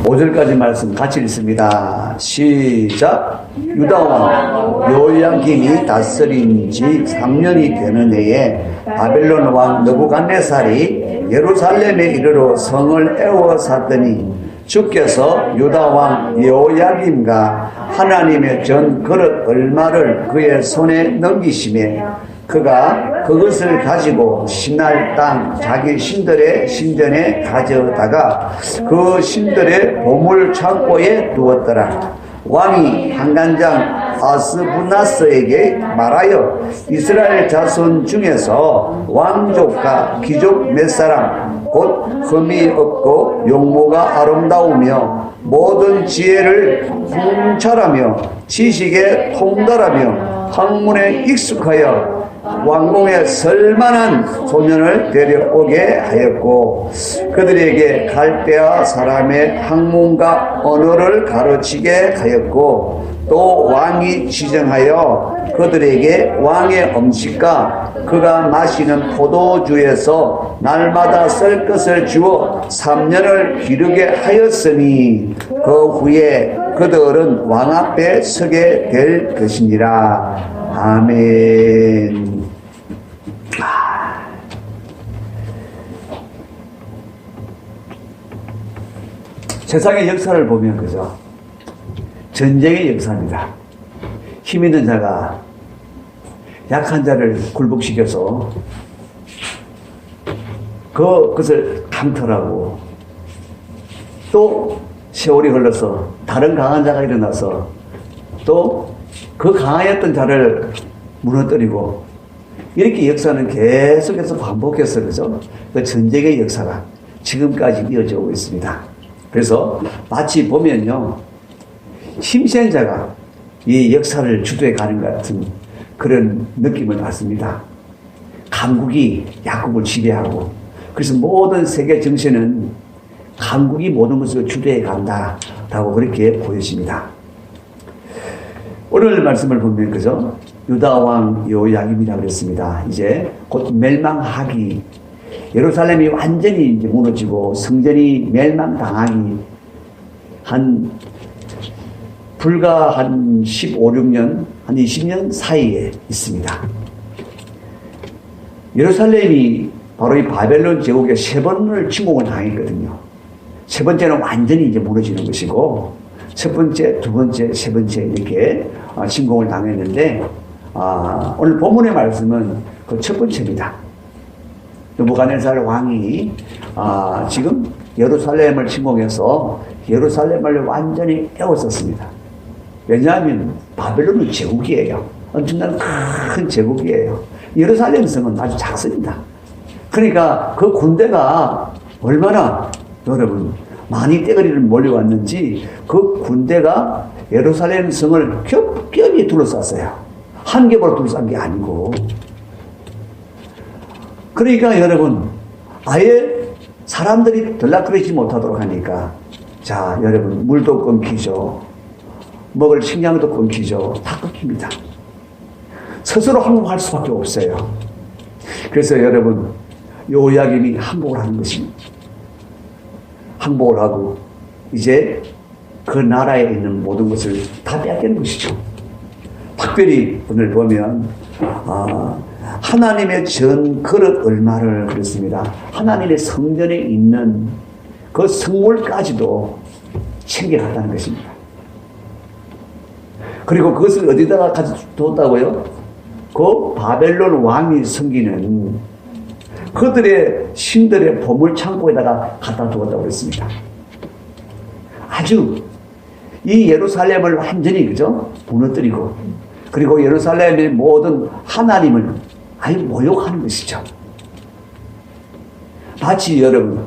5절까지 말씀 같이 읽습니다. 시작. 유다왕 요야김이 다스린 지 3년이 되는 해에 바벨론 왕 느부갓네살이 예루살렘에 이르러 성을 에워쌌더니 주께서 유다왕 요야김과 하나님의 전 그릇 얼마를 그의 손에 넘기시매 그가 그것을 가지고 신할 땅 자기 신들의 신전에 가져다가 그 신들의 보물 창고에 두었더라. 왕이 한간장 아스부나스에게 말하여 이스라엘 자손 중에서 왕족과 귀족 몇 사람 곧 흠이 없고 용모가 아름다우며 모든 지혜를 통찰하며 지식에 통달하며 학문에 익숙하여 왕궁에 설만한 소년을 데려오게 하였고 그들에게 갈대아 사람의 학문과 언어를 가르치게 하였고 또 왕이 지정하여 그들에게 왕의 음식과 그가 마시는 포도주에서 날마다 쓸 것을 주어 3년을 기르게 하였으니 그 후에 그들은 왕 앞에 서게 될 것이니라. 아멘. 세상의 역사를 보면 그죠? 전쟁의 역사입니다. 힘 있는 자가 약한 자를 굴복시켜서 그것을 강탈하고 또 세월이 흘러서 다른 강한 자가 일어나서 또 그 강하였던 자를 무너뜨리고 이렇게 역사는 계속해서 반복해서 그죠? 그 전쟁의 역사가 지금까지 이어져 오고 있습니다. 그래서 마치 보면요, 힘센 자가 이 역사를 주도해 가는 것 같은 그런 느낌을 받습니다. 강국이 약국을 지배하고 그래서 모든 세계 정세는 강국이 모든 것을 주도해 간다라고 그렇게 보여집니다. 오늘 말씀을 보면 그죠? 유다왕 요야김이라고 그랬습니다. 이제 곧 멸망하기, 예루살렘이 완전히 이제 무너지고 성전이 멸망당하기 불과 한 15, 16년, 한 20년 사이에 있습니다. 예루살렘이 바로 이 바벨론 제국의 세 번을 침공을 당했거든요. 세 번째는 완전히 이제 무너지는 것이고, 첫 번째, 두 번째, 세 번째 이렇게 침공을 당했는데, 오늘 본문의 말씀은 그 첫 번째입니다. 느부갓네살 왕이 지금 예루살렘을 침공해서 예루살렘을 완전히 에워쌌습니다. 왜냐하면 바벨론은 제국이에요. 엄청난 큰 제국이에요. 예루살렘 성은 아주 작습니다. 그러니까 그 군대가 얼마나 여러분 많이 떼거리를 몰려왔는지 그 군대가 예루살렘 성을 겹겹이 둘러쌌어요. 한 겹으로 둘러싼 게 아니고. 그러니까 여러분 아예 사람들이 들락거리지 못하도록 하니까 자 여러분 물도 끊기죠. 먹을 식량도 끊기죠. 다 끊깁니다. 스스로 항복할 수밖에 없어요. 그래서 여러분 요야김이 항복을 하는 것입니다. 항복을 하고 이제 그 나라에 있는 모든 것을 다 빼앗기는 것이죠. 특별히 오늘 보면 하나님의 전 그릇 얼마를 그랬습니다. 하나님의 성전에 있는 그 성물까지도 챙겨갔다는 것입니다. 그리고 그것을 어디다가 가져뒀다고요? 그 바벨론 왕이 섬기는 그들의 신들의 보물 창고에다가 갖다 두었다고 했습니다. 아주 이 예루살렘을 완전히 그죠? 무너뜨리고 그리고 예루살렘의 모든 하나님을 아예 모욕하는 것이죠. 마치 여러분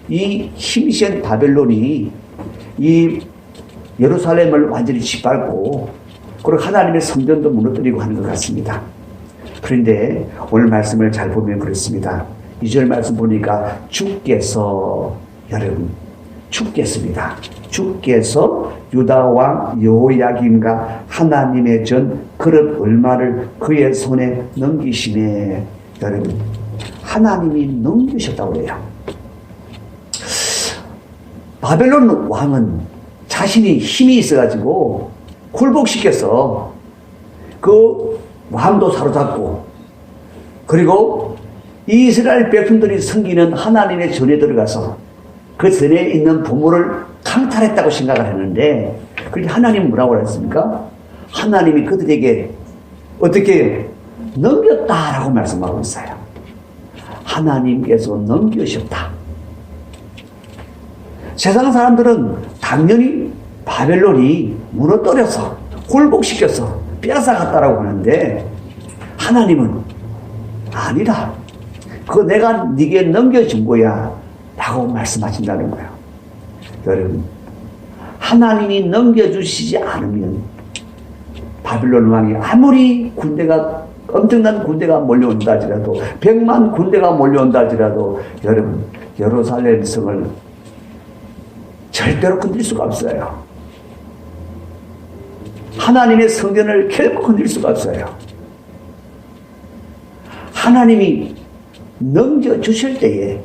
이 힘센 바벨론이 이 예루살렘을 완전히 짓밟고 그리고 하나님의 성전도 무너뜨리고 하는 것 같습니다. 그런데 오늘 말씀을 잘 보면 그렇습니다. 2절 말씀 보니까 주께서 여러분 주께서입니다. 주께서 유다왕 여호야김과 하나님의 전 그릇 얼마를 그의 손에 넘기시네. 여러분 하나님이 넘기셨다고 해요. 바벨론 왕은 자신이 힘이 있어가지고 굴복시켰어. 그 왕도 사로잡고, 그리고 이스라엘 백성들이 섬기는 하나님의 전에 들어가서 그 전에 있는 부모를 강탈했다고 생각을 했는데, 그런데 하나님은 뭐라고 했습니까? 하나님이 그들에게 어떻게 넘겼다라고 말씀하고 있어요. 하나님께서 넘기셨다. 세상 사람들은 당연히 바벨론이 무너뜨려서 굴복시켜서 빼앗아갔다라고 하는데, 하나님은 아니다. 그거 내가 네게 넘겨준 거야 라고 말씀하신다는 거예요. 여러분, 하나님이 넘겨주시지 않으면 바빌론 왕이 아무리 군대가 엄청난 군대가 몰려온다 할지라도, 100만 군대가 몰려온다 할지라도, 여러분, 예루살렘 성을 절대로 건들 수가 없어요. 하나님의 성전을 결코 건들 수가 없어요. 하나님이 넘겨주실 때에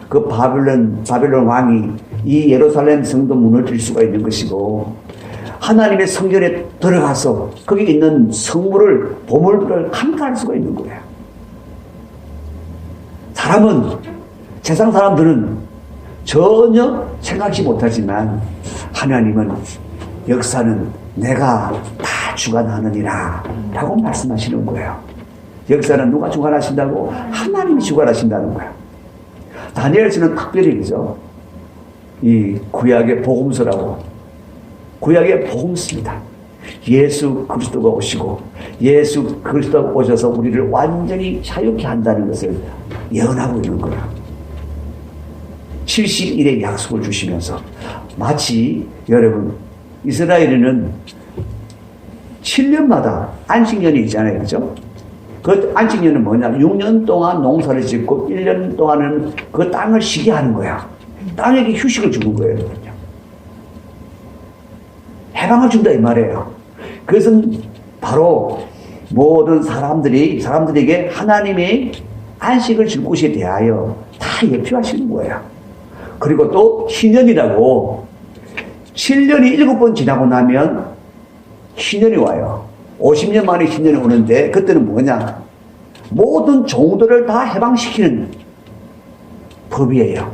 그 바빌론 왕이 이 예루살렘 성도 무너뜨릴 수가 있는 것이고, 하나님의 성전에 들어가서 거기 있는 성물을, 보물들을 강탈할 수가 있는 거예요. 세상 사람들은 전혀 생각지 못하지만, 하나님은 역사는 내가 다 주관하느니라 라고 말씀하시는 거예요. 역사는 누가 주관하신다고? 하나님이 주관하신다는 거예요. 다니엘서는 특별히 그죠? 이 구약의 복음서라고, 구약의 복음서입니다. 예수 그리스도가 오시고, 예수 그리스도가 오셔서 우리를 완전히 자유케 한다는 것을 예언하고 있는 거예요. 70일의 약속을 주시면서, 마치 여러분, 이스라엘에는 7년마다 안식년이 있잖아요. 그죠? 그 안식년은 뭐냐? 6년 동안 농사를 짓고 1년 동안은 그 땅을 쉬게 하는 거야. 땅에게 휴식을 주는 거예요. 해방을 준다 이 말이에요. 그것은 바로 모든 사람들에게 하나님의 안식을 줄 곳에 대하여 다 예표하시는 거예요. 그리고 또 신년이라고, 7년이 7번 지나고 나면 신년이 와요. 50년 만에 신년이 오는데, 그때는 뭐냐? 모든 종들을 다 해방시키는 법이에요.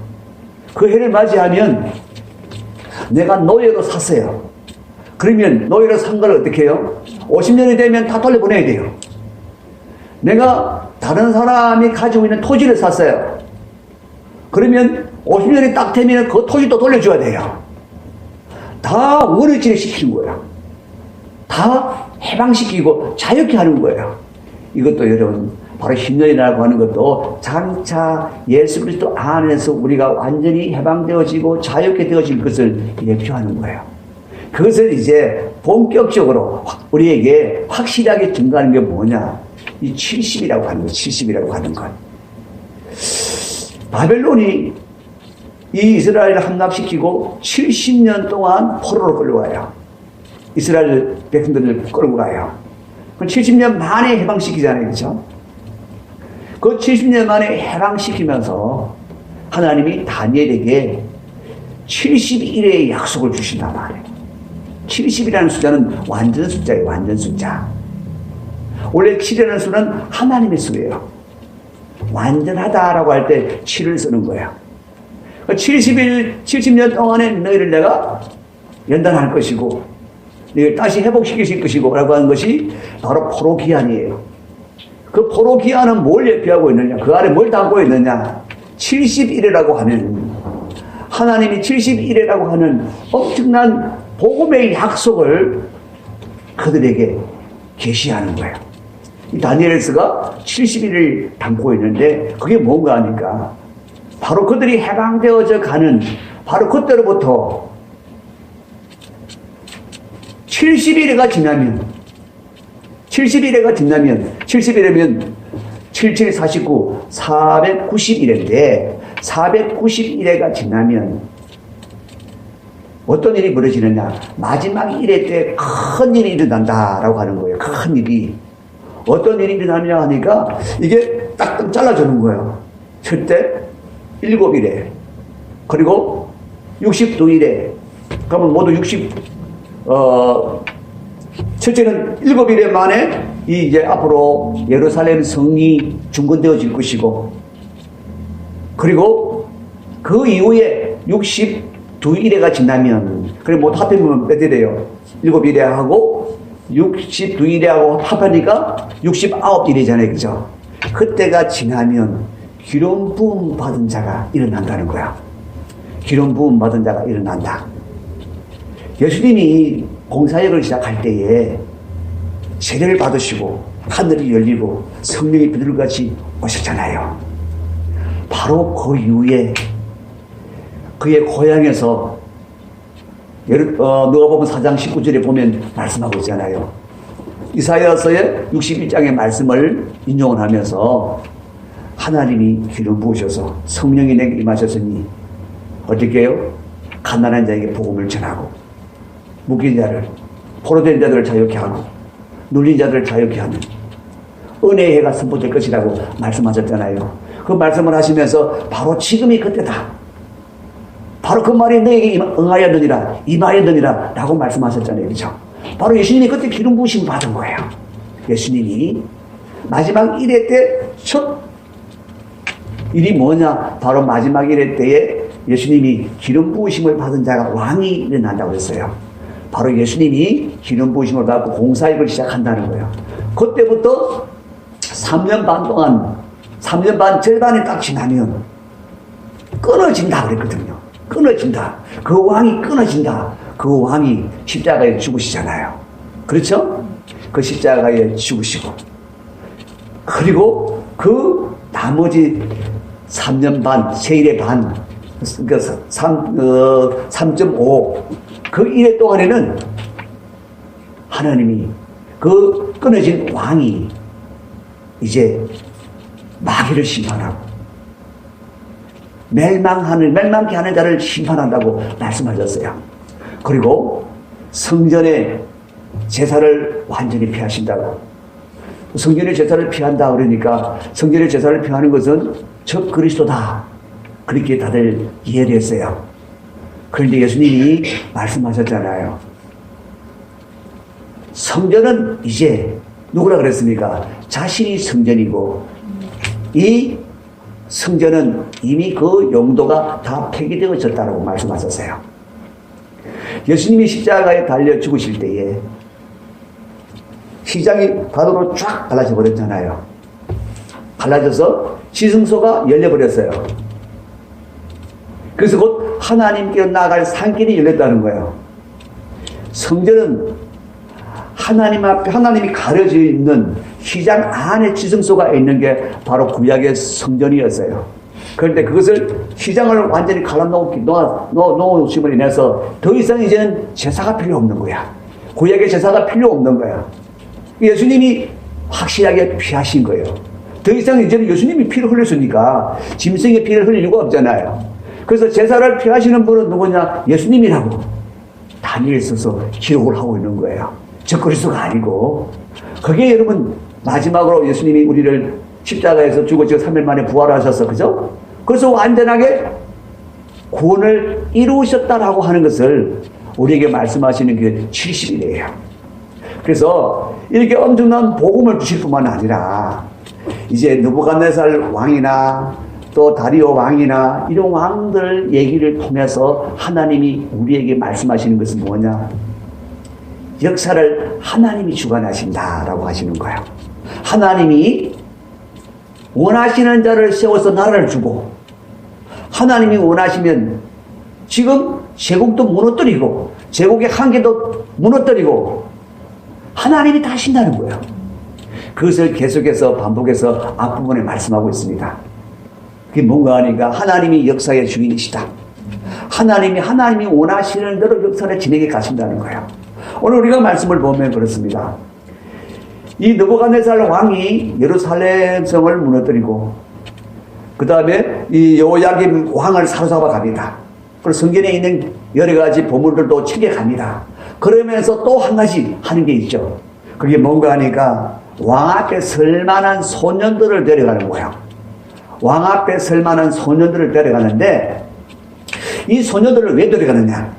그 해를 맞이하면 내가 노예로 샀어요. 그러면 노예로 산 걸 어떻게 해요? 50년이 되면 다 돌려보내야 돼요. 내가 다른 사람이 가지고 있는 토지를 샀어요. 그러면 50년이 딱 되면 그 토지도 돌려줘야 돼요. 다 원위치를 시키는 거예요. 다 해방시키고 자유케 하는 거예요. 이것도 여러분, 바로 신년이라고 하는 것도 장차 예수 그리스도 안에서 우리가 완전히 해방되어지고 자유케 되어질 것을 예표하는 거예요. 그것을 이제 본격적으로 우리에게 확실하게 증가하는 게 뭐냐? 이 70이라고 하는 것, 70이라고 하는 것. 바벨론이 이 이스라엘을 함락시키고 70년 동안 포로로 끌려가요. 이스라엘 백성들을 끌고 가요. 그 70년 만에 해방시키잖아요. 그렇죠? 그 70년 만에 해방시키면서 하나님이 다니엘에게 71회의 약속을 주신단 말이에요. 70이라는 숫자는 완전 숫자예요. 완전 숫자. 원래 7이라는 수는 하나님의 수예요. 완전하다라고 할 때 7을 쓰는 거예요. 70년 동안에 너희를 내가 연단할 것이고, 너희를 다시 회복시킬 것이고, 라고 하는 것이 바로 포로기한이에요. 그 포로기한은 뭘 예표하고 있느냐? 그 안에 뭘 담고 있느냐? 71회라고 하는, 하나님이 71회라고 하는 엄청난 복음의 약속을 그들에게 계시하는 거예요. 이 다니엘서가 70일을 담고 있는데, 그게 뭔가 하니까 바로 그들이 해방되어져 가는, 바로 그때로부터 70일회가 지나면 70일이면 77, 49, 490일인데, 490일회가 지나면 어떤 일이 벌어지느냐? 마지막 1회 때 큰 일이 일어난다라고 하는 거예요. 큰 일이. 어떤 일이 일어나느냐 하니까 이게 딱 잘라주는 거예요. 첫째 7일에, 그리고 62일에, 그러면 모두 첫째는 7일에 만에 이제 앞으로 예루살렘 성이 중건되어질 것이고, 그리고 그 이후에 62일에가 지나면, 그래 모두 합하면 몇 일이에요? 7일에 하고 62일에 하고 합하니까 69일이잖아요. 그죠? 그때가 지나면 기름 부음 받은 자가 일어난다는 거야. 기름 부음 받은 자가 일어난다. 예수님이 공사역을 시작할 때에 세례를 받으시고 하늘이 열리고 성령이 비둘기같이 오셨잖아요. 바로 그 이후에 그의 고향에서 누가복음 4장 19절에 보면 말씀하고 있잖아요. 이사야서의 61장의 말씀을 인용을 하면서 하나님이 기름 부으셔서 성령이 내게 임하셨으니 어떻게 해요? 가난한 자에게 복음을 전하고 묶인 자를, 포로된 자들을 자유케 하고 눌린 자들을 자유케 하는 은혜의 해가 선포될 것이라고 말씀하셨잖아요. 그 말씀을 하시면서 바로 지금이 그때다. 바로 그 말이 너에게 응하였느니라, 임하였느니라 라고 말씀하셨잖아요. 그렇죠? 바로 예수님이 그때 기름 부으심을 받은 거예요. 예수님이 마지막 일회 때 첫 일이 뭐냐? 바로 마지막 일회 때에 예수님이 기름 부으심을 받은 자가 왕이 일어난다고 했어요. 바로 예수님이 기름 부으심을 받고 공사역을 시작한다는 거예요. 그때부터 3년 반 동안, 3년 반 절반이 딱 지나면 끊어진다 그랬거든요. 끊어진다. 그 왕이 끊어진다. 그 왕이 십자가에 죽으시잖아요. 그렇죠? 그 십자가에 죽으시고, 그리고 그 나머지 3년 반, 세일의 반, 3.5, 그 1회 동안에는 하나님이 그 끊어진 왕이 이제 마귀를 심판하고 멸망케 하는 자를 심판한다고 말씀하셨어요. 그리고 성전의 제사를 완전히 피하신다고. 성전의 제사를 피한다 그러니까 성전의 제사를 피하는 것은 적 그리스도다. 그렇게 다들 이해를 했어요. 그런데 예수님이 말씀하셨잖아요. 성전은 이제 누구라 그랬습니까? 자신이 성전이고 이 성전은 이미 그 용도가 다 폐기되어졌다고 말씀하셨어요. 예수님이 십자가에 달려 죽으실 때에 시장이 바다로 쫙 갈라져 버렸잖아요. 갈라져서 지성소가 열려버렸어요. 그래서 곧 하나님께 나아갈 산길이 열렸다는 거예요. 성전은 하나님 앞에 하나님이 가려져 있는 시장 안에 지성소가 있는 게 바로 구약의 성전이었어요. 그런데 그것을 시장을 완전히 갈라놓으심으로 인해서 더 이상 이제는 제사가 필요 없는 거야. 구약의 제사가 필요 없는 거야. 예수님이 확실하게 피하신 거예요. 더 이상 이제는 예수님이 피를 흘렸으니까 짐승의 피를 흘릴 이유가 없잖아요. 그래서 제사를 피하시는 분은 누구냐? 예수님이라고 다니엘서서 기록을 하고 있는 거예요. 저 그리스도가 아니고. 그게 여러분 마지막으로 예수님이 우리를 십자가에서 죽으시고 3일 만에 부활하셔서, 그죠? 그래서 완전하게 구원을 이루셨다라고 하는 것을 우리에게 말씀하시는 게 70일이에요. 그래서 이렇게 엄청난 복음을 주실 뿐만 아니라 이제 느부갓네살 왕이나 또 다리오 왕이나 이런 왕들 얘기를 통해서 하나님이 우리에게 말씀하시는 것은 뭐냐? 역사를 하나님이 주관하신다라고 하시는 거예요. 하나님이 원하시는 자를 세워서 나라를 주고, 하나님이 원하시면 지금 제국도 무너뜨리고 제국의 한계도 무너뜨리고 하나님이 다 하신다는 거예요. 그것을 계속해서 반복해서 앞부분에 말씀하고 있습니다. 그게 뭔가 하니까 하나님이 역사의 주인이시다. 하나님이 원하시는 대로 역사를 진행해 가신다는 거예요. 오늘 우리가 말씀을 보면 그렇습니다. 이 느부갓네살 왕이 예루살렘 성을 무너뜨리고 그 다음에 이 여호야김 왕을 사로잡아 갑니다. 그리고 성전에 있는 여러 가지 보물들도 챙겨갑니다. 그러면서 또 한 가지 하는 게 있죠. 그게 뭔가 하니까 왕 앞에 설 만한 소년들을 데려가는 거예요. 왕 앞에 설 만한 소년들을 데려가는데 이 소녀들을 왜 데려가느냐?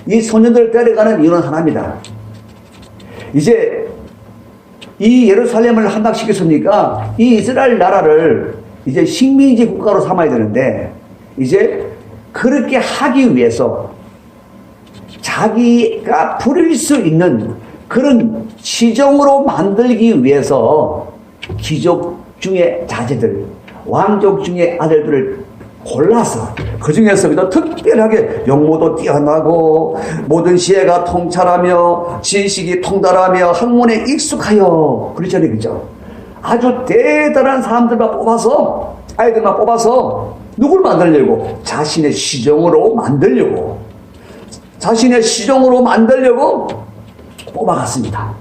이 소녀들을 데려가는 이유는 하나입니다. 이제 이 예루살렘을 함락시켰으니까 이 이스라엘 나라를 이제 식민지 국가로 삼아야 되는데, 이제 그렇게 하기 위해서 자기가 부릴 수 있는 그런 시정으로 만들기 위해서 귀족 중에 자제들, 왕족 중에 아들들을 골라서 그 중에서도 특별하게 용모도 뛰어나고 모든 시혜가 통찰하며 지식이 통달하며 학문에 익숙하여, 그렇잖아요, 그죠? 아주 대단한 사람들만 뽑아서, 아이들만 뽑아서 누굴 만들려고? 자신의 시종으로 만들려고, 자신의 시종으로 만들려고 뽑아갔습니다.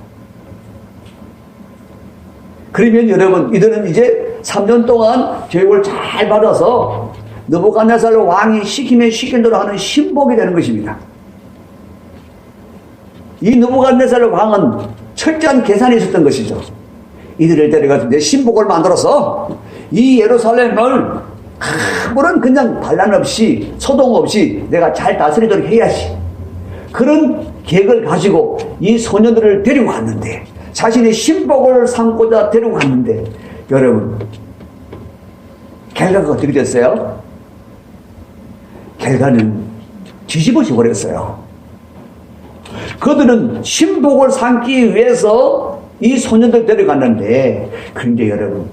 그러면 여러분, 이들은 이제 3년 동안 교육을 잘 받아서 느부갓네살 왕이 시키면 시킨 대로 하는 신복이 되는 것입니다. 이 느부갓네살 왕은 철저한 계산이 있었던 것이죠. 이들을 데려가서 내 신복을 만들어서 이 예루살렘을 아무런 그냥 반란 없이 소동 없이 내가 잘 다스리도록 해야지. 그런 계획을 가지고 이 소녀들을 데리고 갔는데, 자신의 신복을 삼고자 데리고 갔는데, 여러분, 결과가 어떻게 됐어요? 결과는 뒤집어져 버렸어요. 그들은 신복을 삼기 위해서 이 소년들 데려갔는데, 그런데 여러분,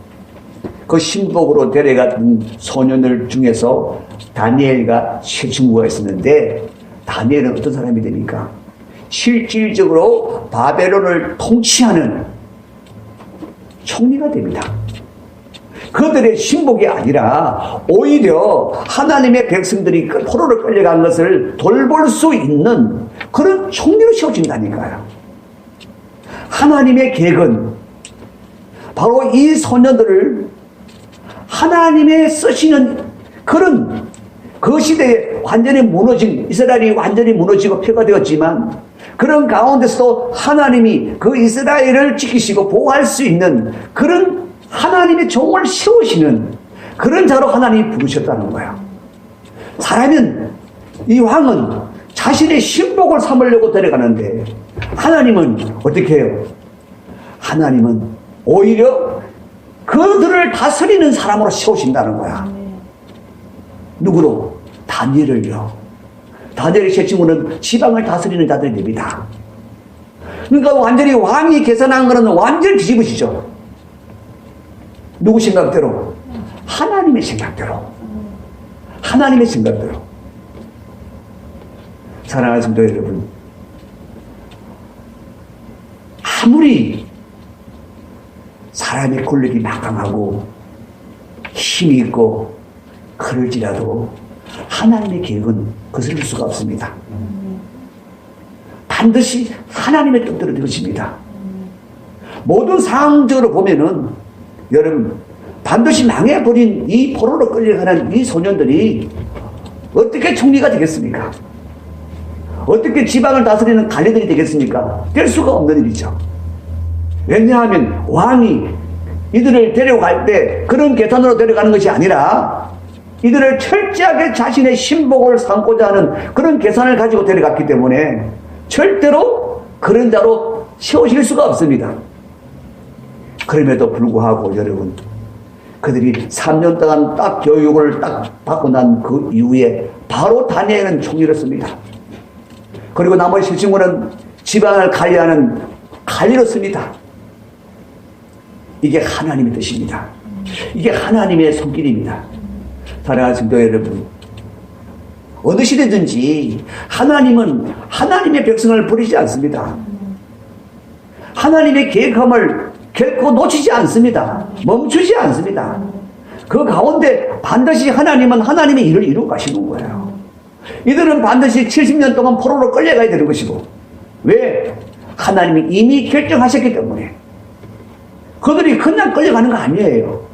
그 신복으로 데려간 소년들 중에서 다니엘과 세 친구가 있었는데, 다니엘은 어떤 사람이 됩니까? 실질적으로 바벨론을 통치하는 총리가 됩니다. 그들의 신복이 아니라 오히려 하나님의 백성들이 포로로 끌려간 것을 돌볼 수 있는 그런 총리로 세워진다니까요. 하나님의 계획은 바로 이 소녀들을 하나님의 쓰시는 그런, 그 시대에 완전히 무너진, 이스라엘이 완전히 무너지고 폐가 되었지만 그런 가운데서도 하나님이 그 이스라엘을 지키시고 보호할 수 있는 그런 하나님의 종을 세우시는 그런 자로 하나님이 부르셨다는 거예요. 사람은, 이 왕은 자신의 신복을 삼으려고 데려가는데, 하나님은 어떻게 해요? 하나님은 오히려 그들을 다스리는 사람으로 세우신다는 거야. 누구로? 다니엘을요. 다니엘의 세 친구는 지방을 다스리는 자들이 됩니다. 그러니까 완전히 왕이 계산한 거는 완전히 뒤집으시죠. 누구 생각대로? 하나님의 생각대로. 하나님의 생각대로. 사랑하는 성도 여러분, 아무리 사람의 권력이 막강하고 힘이 있고 그럴지라도 하나님의 계획은 거스를 수가 없습니다. 반드시 하나님의 뜻대로 될 것입니다. 모든 상황적으로 보면은 여러분, 반드시 망해버린 이 포로로 끌려가는 이 소년들이 어떻게 총리가 되겠습니까? 어떻게 지방을 다스리는 관리들이 되겠습니까? 될 수가 없는 일이죠. 왜냐하면 왕이 이들을 데려갈 때 그런 계산으로 데려가는 것이 아니라 이들을 철저하게 자신의 신복을 삼고자 하는 그런 계산을 가지고 데려갔기 때문에 절대로 그런 자로 세우실 수가 없습니다. 그럼에도 불구하고 여러분, 그들이 3년 동안 딱 교육을 딱 받고 난 그 이후에 바로 다니엘은 총리를 씁니다. 그리고 나머지 친구는 지방을 관리하는 관리로 씁니다. 이게 하나님의 뜻입니다. 이게 하나님의 손길입니다. 사랑하는 성도 여러분, 어느 시대든지 하나님은 하나님의 백성을 버리지 않습니다. 하나님의 계획함을 결코 놓치지 않습니다. 멈추지 않습니다. 그 가운데 반드시 하나님은 하나님의 일을 이루어 가시는 거예요. 이들은 반드시 70년 동안 포로로 끌려가야 되는 것이고, 왜? 하나님이 이미 결정하셨기 때문에. 그들이 그냥 끌려가는 거 아니에요.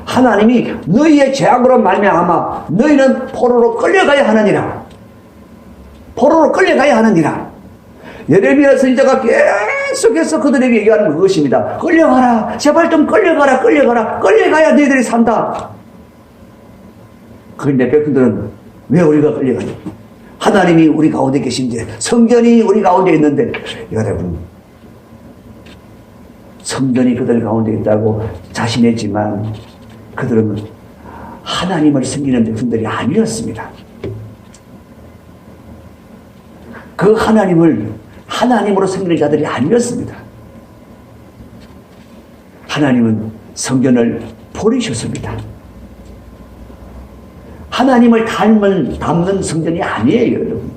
하나님이 너희의 죄악으로 말미암아 너희는 포로로 끌려가야 하느니라. 포로로 끌려가야 하느니라. 예레미야 선지자가 계속해서 그들에게 얘기하는 그것입니다. 끌려가라. 제발 좀 끌려가라. 끌려가라. 끌려가야 너희들이 산다. 그런데 백성들은 왜 우리가 끌려가냐? 하나님이 우리 가운데 계신데, 성전이 우리 가운데 있는데, 여러분, 성전이 그들 가운데 있다고 자신했지만 그들은 하나님을 섬기는 백성들이 아니었습니다. 그 하나님을 하나님으로 섬기는 자들이 아니었습니다. 하나님은 성전을 버리셨습니다. 하나님을 담는 성전이 아니에요, 여러분.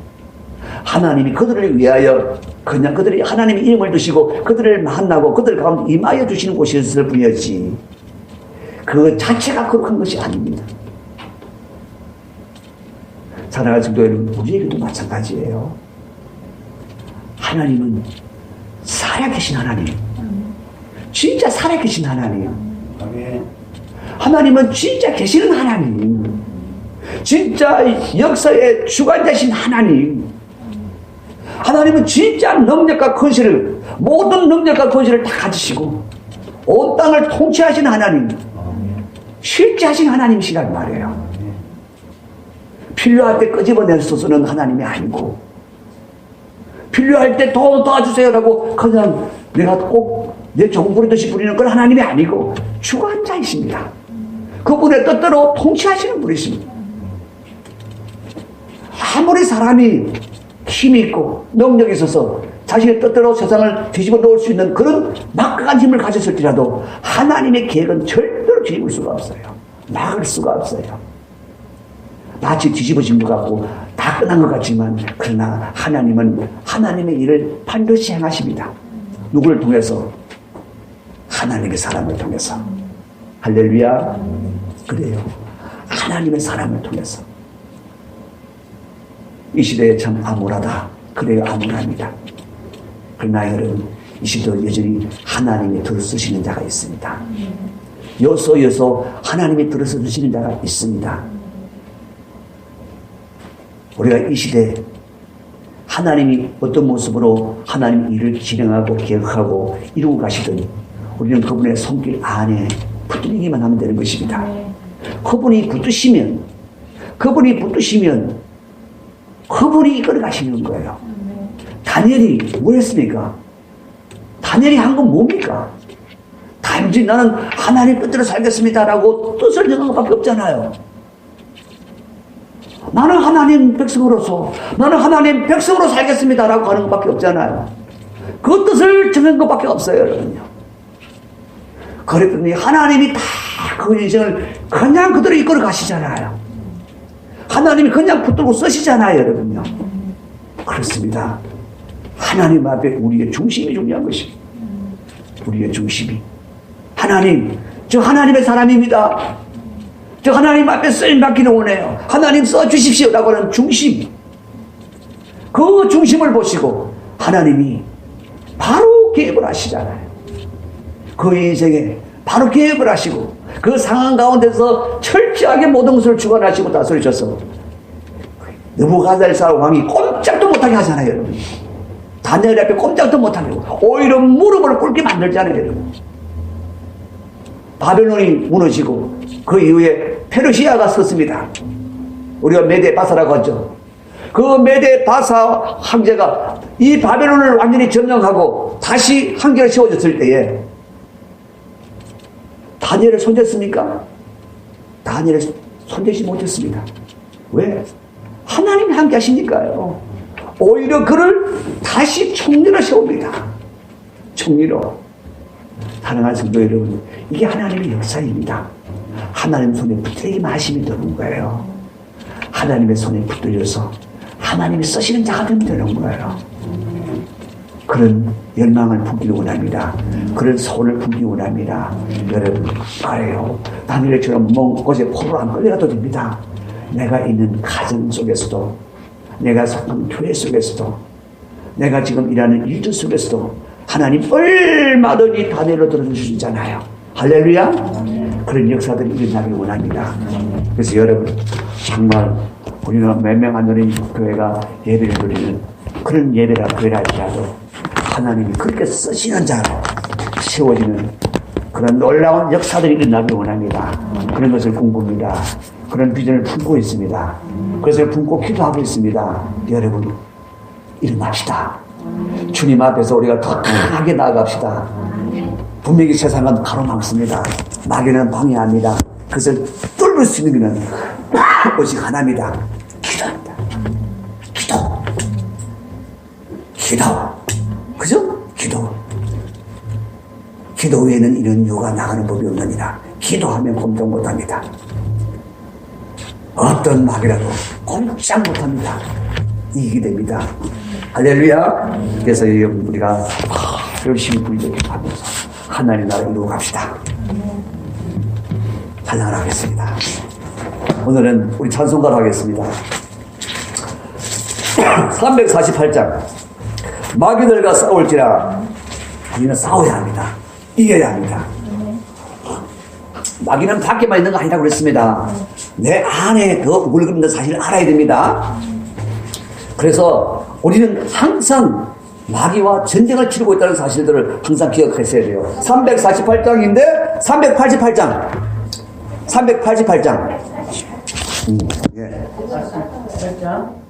하나님이 그들을 위하여 그냥 그들이 하나님의 이름을 두시고 그들을 만나고 그들 가운데 임하여 주시는 곳이었을 뿐이었지, 그 자체가 거룩한 것이 아닙니다. 사랑하는 성도 여러분, 우리에게도 마찬가지예요. 하나님은 살아계신 하나님, 진짜 살아계신 하나님, 하나님은 진짜 계시는 하나님, 진짜 역사의 주관자신 하나님, 하나님은 진짜 능력과 권세를, 모든 능력과 권세를 다 가지시고 온 땅을 통치하신 하나님, 실제하신 하나님이시란 말이에요. 필요할 때 끄집어낼 수 쓰는 하나님이 아니고, 필요할 때 도와주세요라고 그냥 내가 꼭 내 종 부리듯이 부리는 건 하나님이 아니고 주관자이십니다. 그분의 뜻대로 통치하시는 분이십니다. 아무리 사람이 힘이 있고 능력이 있어서 자신의 뜻대로 세상을 뒤집어 놓을 수 있는 그런 막강한 힘을 가졌을지라도 하나님의 계획은 절대로 뒤집을 수가 없어요. 막을 수가 없어요. 마치 뒤집어진 것 같고 다 끝난 것 같지만, 그러나 하나님은 하나님의 일을 반드시 행하십니다. 누구를 통해서? 하나님의 사람을 통해서. 할렐루야. 그래요. 하나님의 사람을 통해서. 이 시대에 참 암울하다. 그래요, 암울합니다. 그러나 여러분, 이 시대에 여전히 하나님이 들어쓰시는 자가 있습니다. 여소 하나님이 들어쓰시는 자가 있습니다. 우리가 이 시대에 하나님이 어떤 모습으로 하나님 일을 진행하고 계획하고 이루고 가시든 우리는 그분의 손길 안에 붙들기만 하면 되는 것입니다. 그분이 붙드시면 그분이 이끌어 가시는 거예요. 다니엘이 뭐 했습니까? 다니엘이 한 건 뭡니까? 단지 나는 하나님 뜻대로 살겠습니다라고 뜻을 내는 것밖에 없잖아요. 나는 하나님 백성으로 살겠습니다라고 하는 것밖에 없잖아요. 그 뜻을 정한 것밖에 없어요, 여러분요. 그랬더니 하나님이 다 그 인생을 그냥 그대로 이끌어 가시잖아요. 하나님이 그냥 붙들고 쓰시잖아요, 여러분요. 그렇습니다. 하나님 앞에 우리의 중심이 중요한 것입니다. 우리의 중심이. 하나님, 저 하나님의 사람입니다. 저 하나님 앞에 쓰임 받기를 원해요. 하나님 써주십시오라고 하는 중심. 그 중심을 보시고 하나님이 바로 개입을 하시잖아요. 그 인생에 바로 개입을 하시고 그 상황 가운데서 철저하게 모든 것을 주관하시고 다스리셔서 느부갓네살 왕이 꼼짝도 못하게 하잖아요, 여러분. 다니엘 앞에 꼼짝도 못하게 하고 오히려 무릎을 꿇게 만들잖아요, 여러분. 바벨론이 무너지고 그 이후에 페르시아가 섰습니다. 우리가 메데 바사라고 하죠. 그 메데 바사 황제가 이 바벨론을 완전히 점령하고 다시 황제를 세워졌을 때에 다니엘을 손댔습니까? 다니엘을 손대지 못했습니다. 왜? 하나님이 함께 하시니까요. 오히려 그를 다시 총리로 세웁니다. 총리로. 사랑하는 성도 여러분, 이게 하나님의 역사입니다. 하나님 손에 붙들기만 하시면 되는 거예요. 하나님의 손에 붙들려서 하나님이 쓰시는 자가 되면 되는 거예요. 그런 열망을 품기를 원합니다. 그런 소원을 품기를 원합니다. 여러분, 그래요. 다니엘처럼 먼 곳에 포로 안 끌려가도 됩니다. 내가 있는 가정 속에서도, 내가 속한 교회 속에서도, 내가 지금 일하는 일들 속에서도 하나님 얼마든지 다니엘로 들어주시잖아요. 할렐루야. 그런 역사들이 일어나길 원합니다. 그래서 여러분, 정말 우리는 몇 명 안 되는 교회가 예배를 드리는 그런 예배라 교회라 할지라도 하나님이 그렇게 쓰시는 자로 세워지는 그런 놀라운 역사들이 일어나길 원합니다. 그런 것을 꿈꿉니다. 그런 비전을 품고 있습니다. 그래서 품고 기도하고 있습니다. 여러분, 일어납시다. 주님 앞에서 우리가 더 강하게 나아갑시다. 분명히 세상은 가로막습니다. 마귀는 방해합니다. 그것을 뚫을 수 있는 것은 오직 하나입니다. 기도합니다. 기도. 그죠? 기도 외에는 이런 유가 나가는 법이 없느니라. 기도하면 꼼짝 못합니다. 어떤 마귀라도 꼼짝 못합니다. 이기게 됩니다. 할렐루야. 그래서 우리가 열심히 부르짖하면서 하나님 나라 이루어 갑시다. 찬양하겠습니다. 오늘은 우리 찬송가로 하겠습니다. 348장. 마귀들과 싸울지라. 우리는 싸워야 합니다. 이겨야 합니다. 마귀는 밖에만 있는 거 아니라고 그랬습니다. 내 안에 더 우글거리는 사실을 알아야 됩니다. 그래서 우리는 항상 마귀와 전쟁을 치르고 있다는 사실들을 항상 기억하셔야 돼요. 348장인데 388장. 예. 388장.